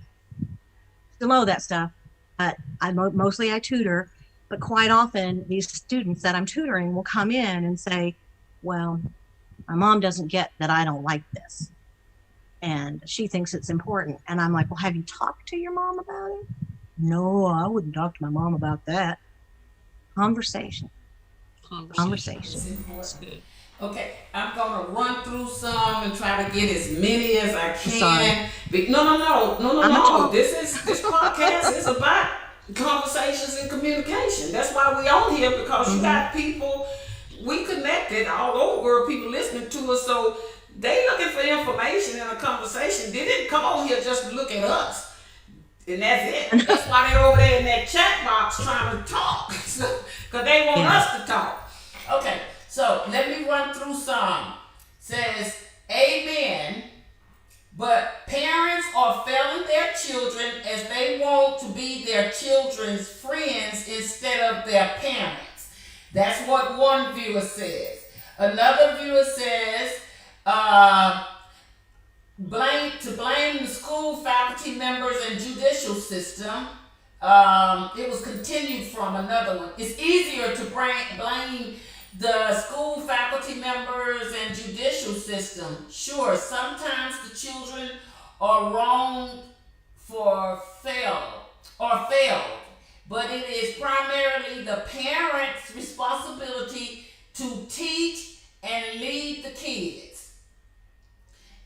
still know that stuff, but mostly I tutor. But quite often, these students that I'm tutoring will come in and say, well, my mom doesn't get that I don't like this. And she thinks it's important. And I'm like, well, have you talked to your mom about it? No, I wouldn't talk to my mom about that. Conversation. That's good. Okay, I'm gonna run through some and try to get as many as I can. Sorry. No. This podcast is about conversations and communication. That's why we on here, because you got people, we connected all over, people listening to us, so they looking for information in a conversation. They didn't come on here just to look at us, and that's it. That's why they're over there in that chat box trying to talk, because they want us to talk. Okay, so let me run through some. Says, amen. But parents are failing their children as they want to be their children's friends instead of their parents. That's what one viewer says. Another viewer says, blame the school faculty members and judicial system. It was continued from another one. It's easier to blame the school faculty members and judicial system. Sure, sometimes the children are wrong for failed, but it is primarily the parents' responsibility to teach and lead the kids.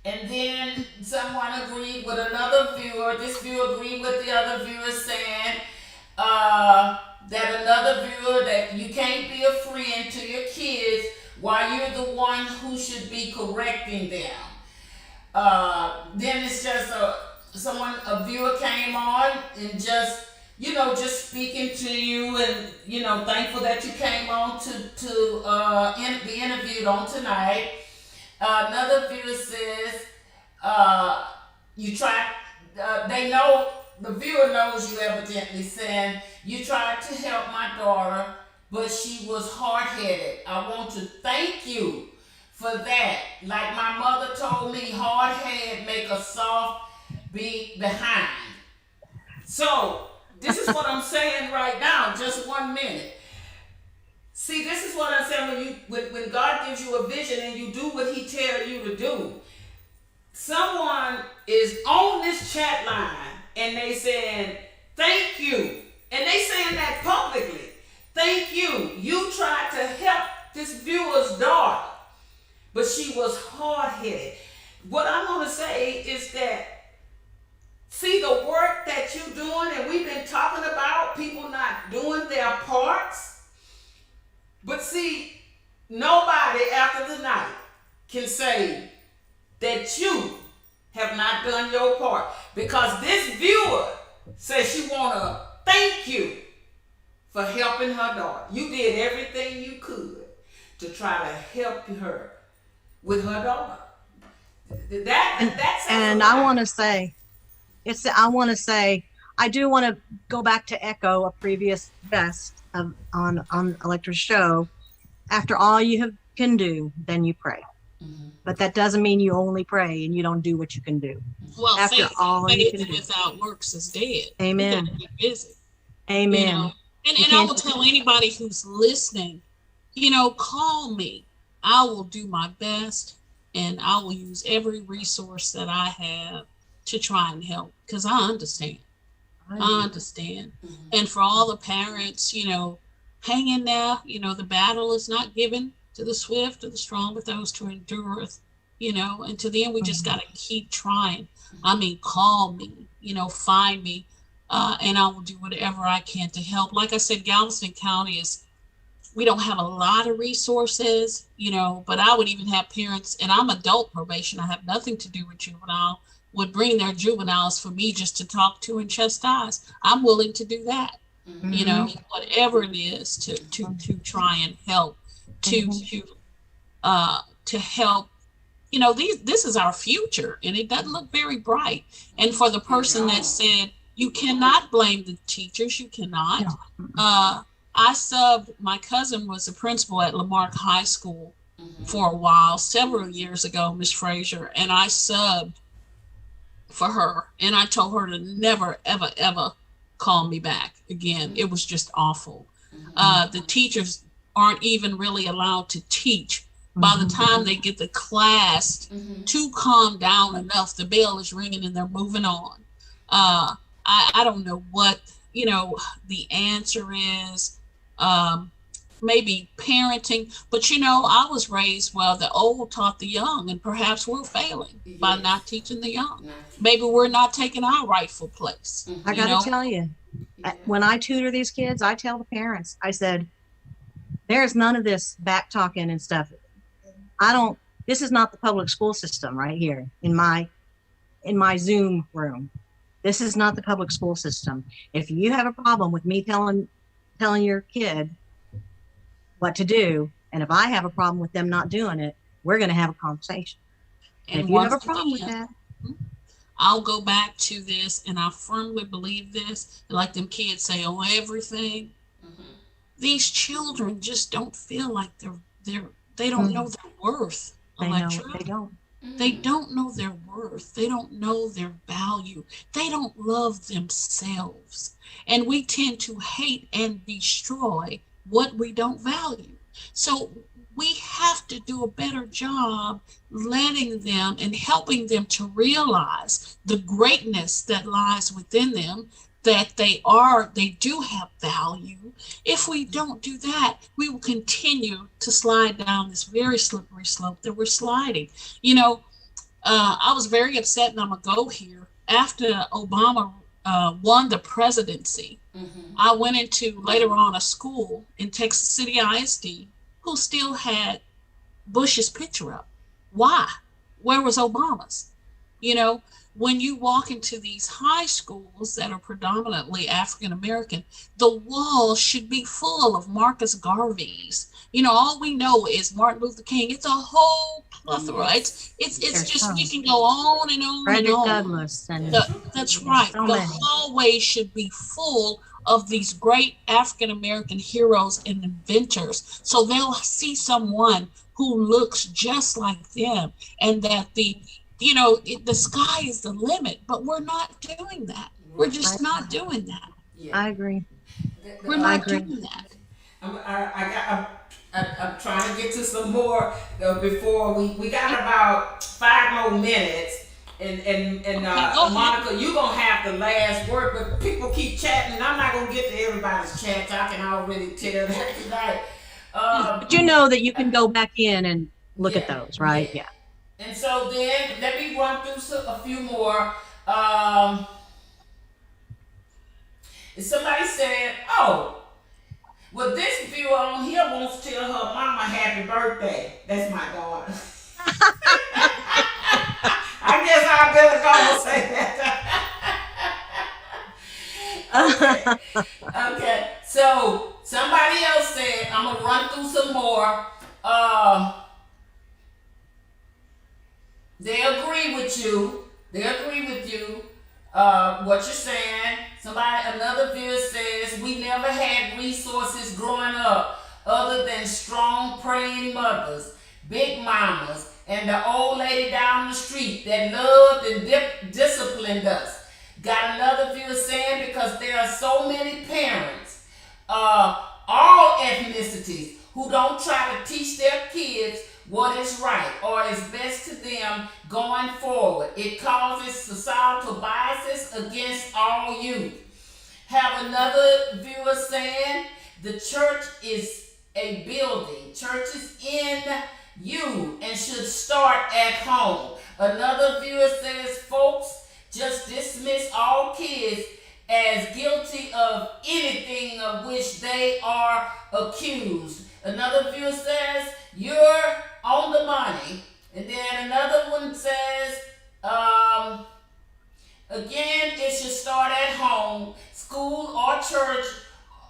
And then someone agreed with another viewer. This viewer agreed with the other viewer, saying that another viewer, that you can't be a friend to your kids while you're the one who should be correcting them. Then it's just a viewer came on and just speaking to you, and thankful that you came on to be interviewed on tonight. Another viewer says, they know, the viewer knows you evidently, saying, you tried to help my daughter, but she was hard-headed. I want to thank you for that. Like my mother told me, hard head make a soft be behind. So, this is what I'm saying right now, just 1 minute. See, this is what I'm saying, when God gives you a vision and you do what he tells you to do. Someone is on this chat line and they saying, thank you. And they saying that publicly. Thank you. You tried to help this viewer's daughter, but she was hard-headed. What I'm going to say is that, see the work that you're doing, and we've been talking about people not doing their parts. But see, nobody after tonight can say that you have not done your part, because this viewer says she want to thank you for helping her daughter. You did everything you could to try to help her with her daughter. That says a And I lot. want to say, I want to say, I do want to go back to echo a previous guest on Electra's show. After all you can do, then you pray. But that doesn't mean you only pray and you don't do what you can do. Well, After all you can faith do. without works is dead. We got Amen. to be busy, you know. Amen. You And I can't. will tell anybody who's listening, you know, call me. I will do my best, and I will use every resource that I have to try and help because I understand. I understand. And for all the parents, you know, hang in there. You know, the battle is not given to the swift or the strong, but those who endureth, you know, and to the end, we just got to keep trying. I mean, call me, you know, find me, and I will do whatever I can to help. Like I said, Galveston County is, we don't have a lot of resources, you know, but I would even have parents, and I'm adult probation, I have nothing to do with juvenile, would bring their juveniles for me just to talk to and chastise. I'm willing to do that, you know, whatever it is to try and help, to to to help. You know, this is our future, and it doesn't look very bright. And for the person that said you cannot blame the teachers, you cannot. I subbed. My cousin was a principal at Lamarck High School for a while, several years ago, Miss Frazier, and I subbed for her, and I told her to never, ever, ever call me back again. It was just awful. The teachers aren't even really allowed to teach. By the time they get the class to calm down enough, the bell is ringing and they're moving on. I don't know what, you know, the answer is. Maybe parenting, but you know, I was raised, well, the old taught the young, and perhaps we're failing by not teaching the young. Maybe we're not taking our rightful place. I got to tell you, when I tutor these kids, I tell the parents, I said, there's none of this back talking and stuff. This is not the public school system right here in my Zoom room. This is not the public school system. If you have a problem with me telling your kid what to do, and if I have a problem with them not doing it, we're going to have a conversation. And if you have a problem with that, I'll go back to this, and I firmly believe this. Like them kids say, oh, everything. These children just don't feel like they don't know their worth. they don't. They don't know their worth. They don't know their value. They don't love themselves. And we tend to hate and destroy what we don't value. So we have to do a better job letting them and helping them to realize the greatness that lies within them, that they do have value. If we don't do that, we will continue to slide down this very slippery slope that we're sliding. You know, I was very upset, and I'm going to go here. After Obama won the presidency, I went into later on a school in Texas City ISD who still had Bush's picture up. Why? Where was Obama's? You know, when you walk into these high schools that are predominantly African American, the walls should be full of Marcus Garveys. You know, all we know is Martin Luther King. It's a whole plethora. It's just, we can go on and on Frederick and on. Douglass. And That's right. so The many. hallways should be full of these great African American heroes and inventors, so they'll see someone who looks just like them, and that the sky is the limit. But we're not doing that. We're just not doing that. I agree. We're not doing that. I'm trying to get to some more before we got about 5 more minutes. And Monica, you gonna have the last word, but people keep chatting, and I'm not gonna get to everybody's chats. I can already tell that tonight. But you know that you can go back in and look at those, right? Yeah. And so then let me run through a few more. Somebody said, "Oh, well, this viewer on here wants to tell her mama happy birthday." That's my daughter. I guess I better go and say that. Okay. So somebody else said, I'm gonna run through some more. Uh, they agree with you. They agree with you. What you're saying. Another viewer says, we never had resources growing up other than strong praying mothers, big mamas, and the old lady down the street that loved and disciplined us. Got another viewer saying, because there are so many parents, all ethnicities, who don't try to teach their kids what is right or is best to them going forward. It causes societal biases against all youth. Have another viewer saying, the church is a building. Church is in you and should start at home. Another viewer says, folks just dismiss all kids as guilty of anything of which they are accused. Another viewer says, you're on the money. And then another one says, again, it should start at home. School or church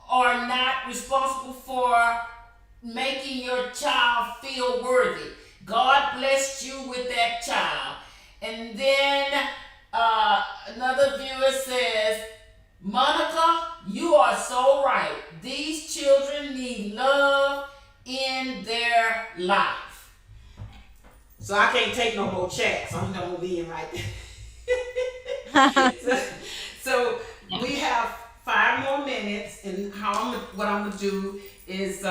are not responsible for making your child feel worthy. God blessed you with that child. And then another viewer says, Monica, you are so right. These children need love in their life. So I can't take no more chats. I'm gonna be in right there. so we have 5 more minutes, and what I'm gonna do is,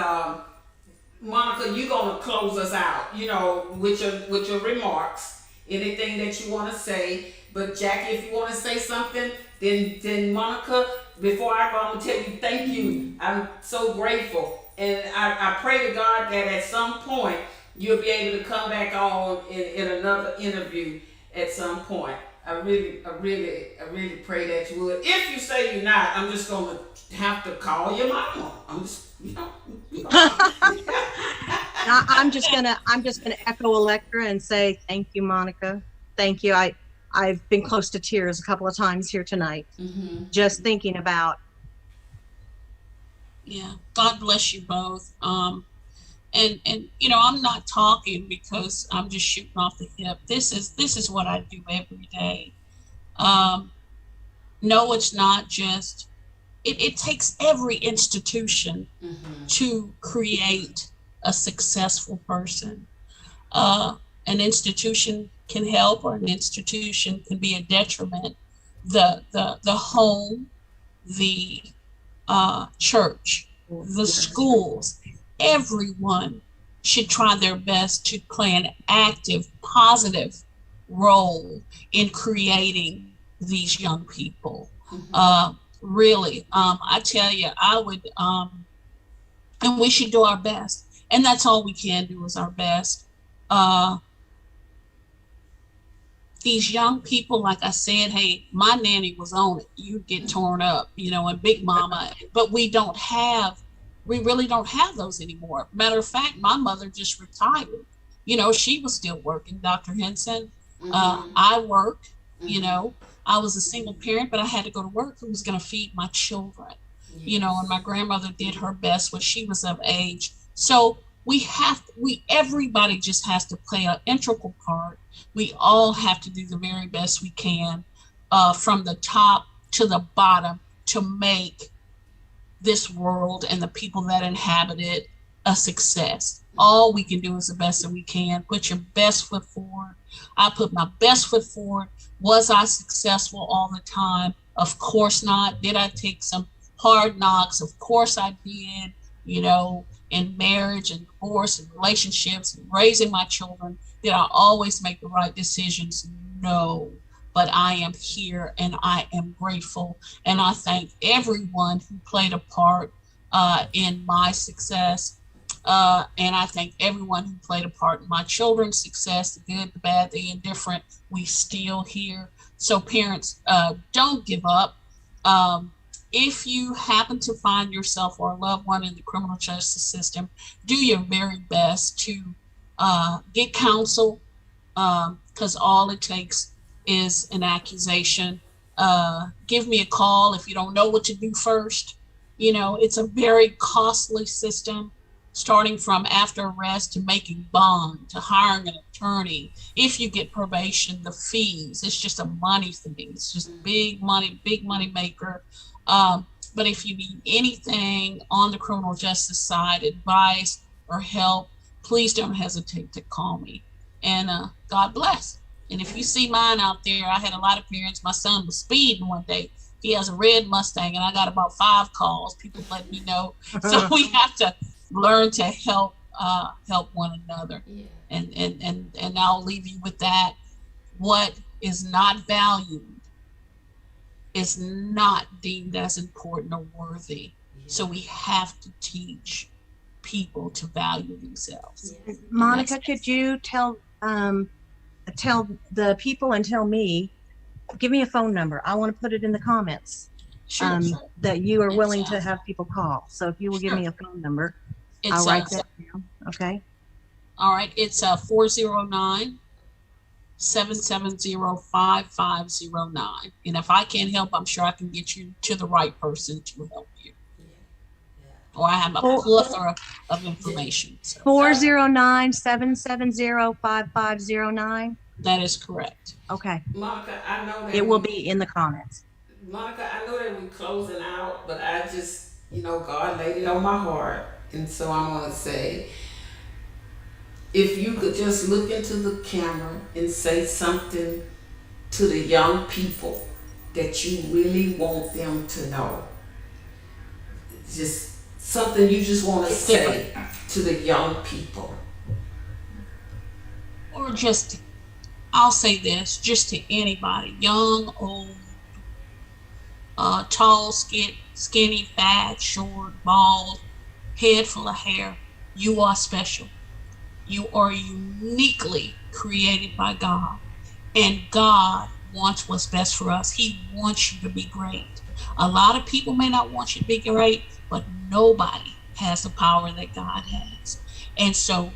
Monica, you're gonna close us out. You know, with your remarks, anything that you want to say. But Jackie, if you want to say something, then Monica, before I go, I'm gonna tell you thank you. I'm so grateful, and I pray to God that at some point you'll be able to come back on in another interview at some point. I really pray that you would. If you say you're not, I'm just gonna have to call your mama. I'm just, I'm just gonna echo Electra and say thank you, Monica. Thank you. I've been close to tears a couple of times here tonight, just thinking about. Yeah, God bless you both. And you know, I'm not talking because I'm just shooting off the hip. This is what I do every day. No, it's not just. It takes every institution to create a successful person. An institution can help, or an institution can be a detriment. The home, the church, the schools, everyone should try their best to play an active, positive role in creating these young people. Really, I tell you, I would, and we should do our best. And that's all we can do is our best. These young people, like I said, hey, my nanny was on it. You'd get torn up, you know, and Big Mama, but we really don't have those anymore. Matter of fact, my mother just retired. You know, she was still working, Dr. Henson. I worked, you know, I was a single parent, but I had to go to work. Who was going to feed my children? You know, and my grandmother did her best when she was of age. So everybody just has to play an integral part. We all have to do the very best we can, from the top to the bottom, to make this world and the people that inhabit it a success. All we can do is the best that we can. Put your best foot forward. I put my best foot forward. Was I successful all the time? Of course not. Did I take some hard knocks? Of course I did. You know, in marriage and divorce and relationships and raising my children, did I always make the right decisions? No. But I am here and I am grateful. And I thank everyone who played a part in my success. And I thank everyone who played a part in my children's success, the good, the bad, the indifferent. We still here. So parents, don't give up. If you happen to find yourself or a loved one in the criminal justice system, do your very best to get counsel, because all it takes is an accusation give me a call if you don't know what to do first. You know, it's a very costly system, starting from after arrest to making bond to hiring an attorney. If you get probation, the fees, it's just a money thing. It's just big money maker. But if you need anything on the criminal justice side, advice or help, please don't hesitate to call me. And God bless. And if you see mine out there, I had a lot of parents. My son was speeding one day. He has a red Mustang, and I got about 5 calls. People let me know. So we have to learn to help one another. Yeah. And I'll leave you with that. What is not valued is not deemed as important or worthy. Yeah. So we have to teach people to value themselves. Yes. Monica, could you tell the people and tell me, give me a phone number. I want to put it in the comments. Sure. That you are willing to Exactly. have people call. So if you will give me a phone number, I'll It's write that down. Okay. all right. It's 409-770-5509. And if I can't help, I'm sure I can get you to the right person to help you. Yeah. Or I have a plethora of information. So 409-770-5509. that is correct. Okay. Monica, I know that It will be in the comments. Monica, I know that we're closing out, but I just, God laid it on my heart. And so I'm going to say, if you could just look into the camera and say something to the young people that you really want them to know. Just something you just want to say to the young people. Or just, I'll say this, just to anybody, young, old, tall, skinny, fat, short, bald, head full of hair. You are special. You are uniquely created by God. And God wants what's best for us. He wants you to be great. A lot of people may not want you to be great, but nobody has the power that God has. And so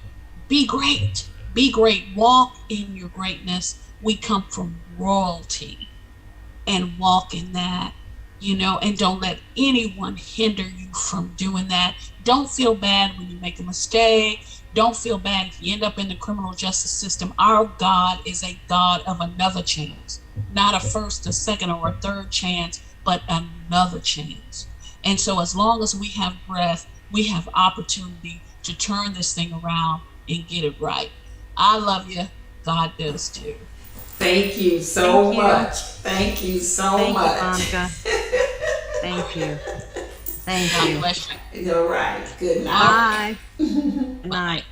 be great. Be great. Walk in your greatness. We come from royalty, and walk in that, and don't let anyone hinder you from doing that. Don't feel bad when you make a mistake. Don't feel bad if you end up in the criminal justice system. Our God is a God of another chance, not a first, a second, or a third chance, but another chance. And so as long as we have breath, we have opportunity to turn this thing around and get it right. I love you. God does too. Thank you so Thank you. much. Thank you so Thank much. you, Monica. Thank you. Thank God you. bless you. All right. Good night. Bye. Good night.